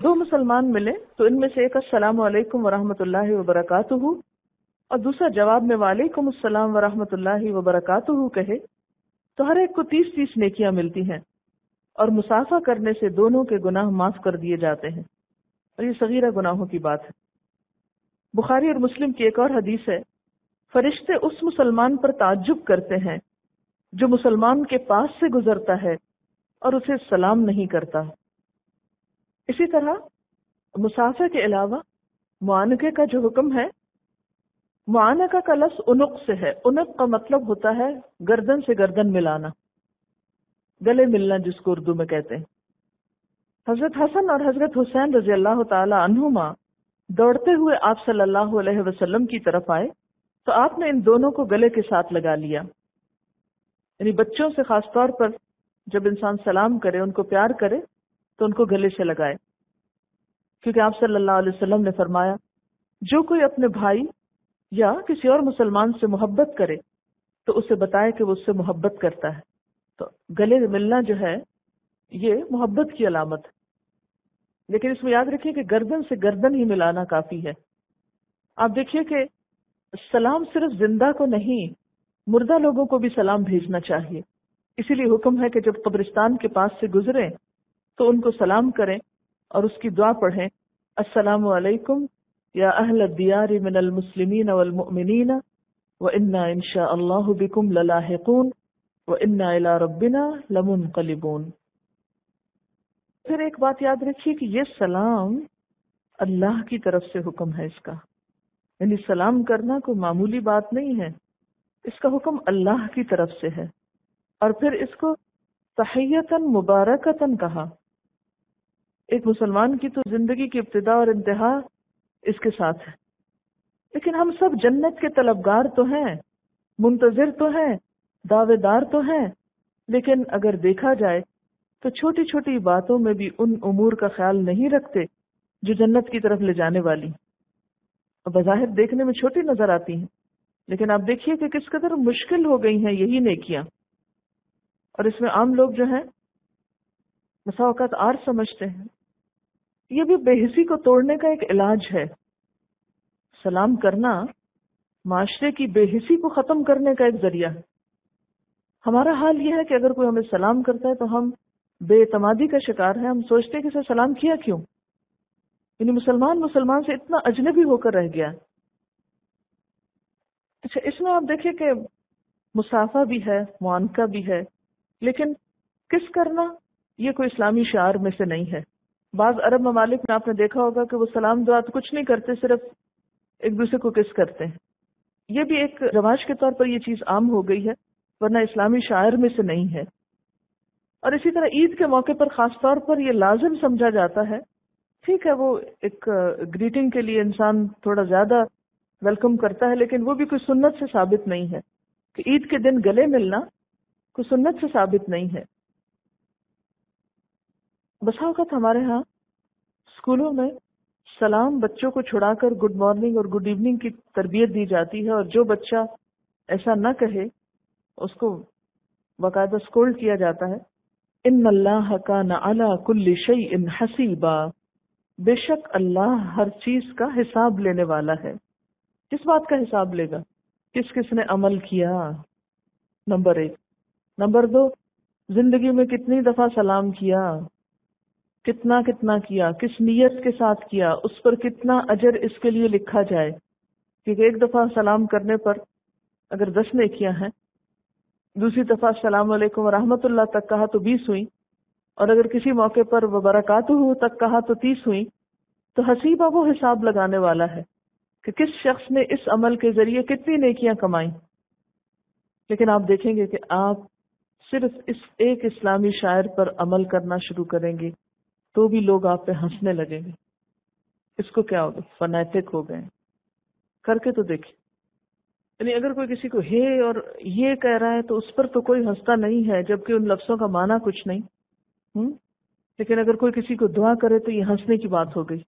دو مسلمان ملے تو ان میں سے ایک السلام علیکم ورحمۃ اللہ وبرکاتہ اور دوسرا جواب میں وعلیکم السلام ورحمۃ اللہ وبرکاتہ کہے تو ہر ایک کو 30 نیکیاں ملتی ہیں اور مصافحہ کرنے سے دونوں کے گناہ معاف کر دیے جاتے ہیں، اور یہ صغیرہ گناہوں کی بات ہے۔ بخاری اور مسلم کی ایک اور حدیث ہے، فرشتے اس مسلمان پر تعجب کرتے ہیں جو مسلمان کے پاس سے گزرتا ہے اور اسے سلام نہیں کرتا۔ اسی طرح مصافحہ کے علاوہ معانقے کا جو حکم ہے، معانقہ کا لفظ عنق سے ہے۔ عنق کا مطلب ہوتا ہے گردن سے گردن ملانا، گلے ملنا جس کو اردو میں کہتے ہیں۔ حضرت حسن اور حضرت حسین رضی اللہ تعالی عنہما دوڑتے ہوئے آپ صلی اللہ علیہ وسلم کی طرف آئے تو آپ نے ان دونوں کو گلے کے ساتھ لگا لیا، یعنی بچوں سے خاص طور پر جب انسان سلام کرے، ان کو پیار کرے تو ان کو گلے سے لگائے، کیونکہ آپ صلی اللہ علیہ وسلم نے فرمایا جو کوئی اپنے بھائی یا کسی اور مسلمان سے محبت کرے تو اسے بتائے کہ وہ اس سے محبت کرتا ہے۔ تو گلے ملنا جو ہے یہ محبت کی علامت ہے، لیکن اس میں یاد رکھیے کہ گردن سے گردن ہی ملانا کافی ہے۔ آپ دیکھیے کہ سلام صرف زندہ کو نہیں، مردہ لوگوں کو بھی سلام بھیجنا چاہیے، اسی لیے حکم ہے کہ جب قبرستان کے پاس سے گزریں تو ان کو سلام کریں اور اس کی دعا پڑھیں، السلام علیکم یا اہل الدیار من المسلمین والمؤمنین وإنا ان شاء اللہ بکم للاحقون وإنا الی ربنا لمنقلبون۔ پھر ایک بات یاد رکھیے کہ یہ سلام اللہ کی طرف سے حکم ہے، اس کا یعنی سلام کرنا کوئی معمولی بات نہیں ہے، اس کا حکم اللہ کی طرف سے ہے، اور پھر اس کو تحیۃً مبارکۃً کہا۔ ایک مسلمان کی تو زندگی کی ابتدا اور انتہا اس کے ساتھ ہے، لیکن ہم سب جنت کے طلبگار تو ہیں، منتظر تو ہیں، دعوے دار تو ہیں، لیکن اگر دیکھا جائے تو چھوٹی چھوٹی باتوں میں بھی ان امور کا خیال نہیں رکھتے جو جنت کی طرف لے جانے والی، اور بظاہر دیکھنے میں چھوٹی نظر آتی ہیں، لیکن آپ دیکھیے کہ کس قدر مشکل ہو گئی ہیں یہی نیکیاں، اور اس میں عام لوگ جو ہیں بسا اوقات آر سمجھتے ہیں۔ یہ بھی بے حسی کو توڑنے کا ایک علاج ہے۔ سلام کرنا معاشرے کی بے حسی کو ختم کرنے کا ایک ذریعہ ہے۔ ہمارا حال یہ ہے کہ اگر کوئی ہمیں سلام کرتا ہے تو ہم بے اعتمادی کا شکار ہیں، ہم سوچتے ہیں کہ اسے سلام کیا کیوں، یعنی مسلمان سے اتنا اجنبی ہو کر رہ گیا۔ اچھا، اس میں آپ دیکھیں کہ مصافحہ بھی ہے، معانقہ بھی ہے، لیکن کس کرنا یہ کوئی اسلامی شعار میں سے نہیں ہے۔ بعض عرب ممالک میں آپ نے دیکھا ہوگا کہ وہ سلام دعا تو کچھ نہیں کرتے، صرف ایک دوسرے کو کس کرتے ہیں۔ یہ بھی ایک رواج کے طور پر یہ چیز عام ہو گئی ہے، ورنہ اسلامی شاعر میں سے نہیں ہے۔ اور اسی طرح عید کے موقع پر خاص طور پر یہ لازم سمجھا جاتا ہے، ٹھیک ہے وہ ایک گریٹنگ کے لیے انسان تھوڑا زیادہ ویلکم کرتا ہے، لیکن وہ بھی کوئی سنت سے ثابت نہیں ہے کہ عید کے دن گلے ملنا کوئی سنت سے ثابت نہیں ہے۔ بسا اوقات ہمارے ہاں اسکولوں میں سلام بچوں کو چھڑا کر گڈ مارننگ اور گڈ ایوننگ کی تربیت دی جاتی ہے، اور جو بچہ ایسا نہ کہے اس کو باقاعدہ اسکولڈ کیا جاتا ہے۔ ان اللہ کان علی کل شیء حسیبا، بے شک اللہ ہر چیز کا حساب لینے والا ہے۔ کس بات کا حساب لے گا؟ کس کس نے عمل کیا، نمبر 1۔ نمبر 2، زندگی میں کتنی دفعہ سلام کیا، کتنا کیا، کس نیت کے ساتھ کیا، اس پر کتنا اجر اس کے لیے لکھا جائے، کیونکہ ایک دفعہ سلام کرنے پر اگر 10 نیکیاں ہیں، دوسری دفعہ السلام علیکم ورحمۃ اللہ تک کہا تو 20 ہوئی، اور اگر کسی موقع پر وبرکاتہ تک کہا تو 30 ہوئی۔ تو حسیبہ وہ حساب لگانے والا ہے کہ کس شخص نے اس عمل کے ذریعے کتنی نیکیاں کمائیں۔ لیکن آپ دیکھیں گے کہ آپ صرف اس ایک اسلامی شاعر پر عمل کرنا شروع کریں گے تو بھی لوگ آپ پہ ہنسنے لگیں گے، اس کو کیا ہوگا، فنیٹک ہو گئے۔ کر کے تو دیکھیں، یعنی اگر کوئی کسی کو ہے اور یہ کہہ رہا ہے تو اس پر تو کوئی ہنستا نہیں ہے، جبکہ ان لفظوں کا معنی کچھ نہیں۔ لیکن اگر کوئی کسی کو دعا کرے تو یہ ہنسنے کی بات ہو گئی۔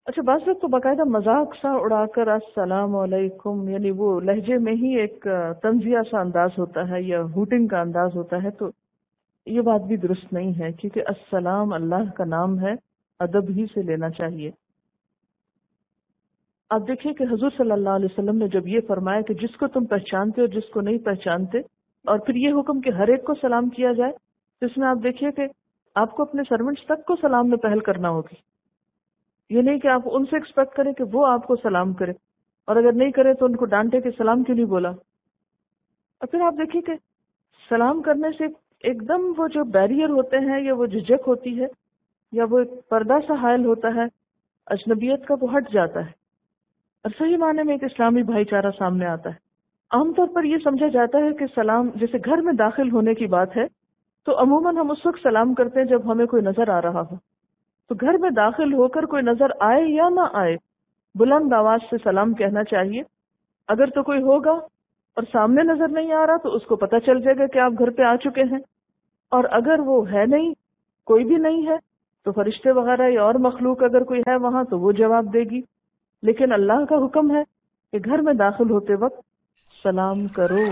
اچھا، بعض لوگ تو باقاعدہ مذاق سا اڑا کر السلام علیکم، یعنی وہ لہجے میں ہی ایک طنزیہ سا انداز ہوتا ہے یا ہوٹنگ کا انداز ہوتا ہے، تو یہ بات بھی درست نہیں ہے، کیونکہ السلام اللہ کا نام ہے ادب ہی سے لینا چاہیے۔ آپ دیکھیے کہ حضور صلی اللہ علیہ وسلم نے جب یہ فرمایا کہ جس کو تم پہچانتے ہو جس کو نہیں پہچانتے، اور پھر یہ حکم کہ ہر ایک کو سلام کیا جائے، تو اس میں آپ دیکھیے کہ آپ کو اپنے سرونٹس تک کو سلام میں پہل کرنا ہوگی۔ یہ نہیں کہ آپ ان سے ایکسپیکٹ کریں کہ وہ آپ کو سلام کرے، اور اگر نہیں کرے تو ان کو ڈانٹے کہ سلام کیوں نہیں بولا۔ اور پھر آپ دیکھیے کہ سلام کرنے سے ایک دم وہ جو بیریئر ہوتے ہیں یا وہ جھجک ہوتی ہے یا وہ ایک پردہ سا حائل ہوتا ہے اجنبیت کا، وہ ہٹ جاتا ہے اور صحیح معنی میں ایک اسلامی بھائی چارہ سامنے آتا ہے۔ عام طور پر یہ سمجھا جاتا ہے کہ سلام جیسے گھر میں داخل ہونے کی بات ہے تو عموماً ہم اس وقت سلام کرتے ہیں جب ہمیں کوئی نظر آ رہا ہو۔ تو گھر میں داخل ہو کر کوئی نظر آئے یا نہ آئے، بلند آواز سے سلام کہنا چاہیے۔ اگر تو کوئی ہوگا اور سامنے نظر نہیں آ رہا تو اس کو پتہ چل جائے گا کہ آپ گھر پہ آ چکے ہیں، اور اگر وہ ہے نہیں، کوئی بھی نہیں ہے، تو فرشتے وغیرہ یا اور مخلوق اگر کوئی ہے وہاں تو وہ جواب دے گی۔ لیکن اللہ کا حکم ہے کہ گھر میں داخل ہوتے وقت سلام کرو۔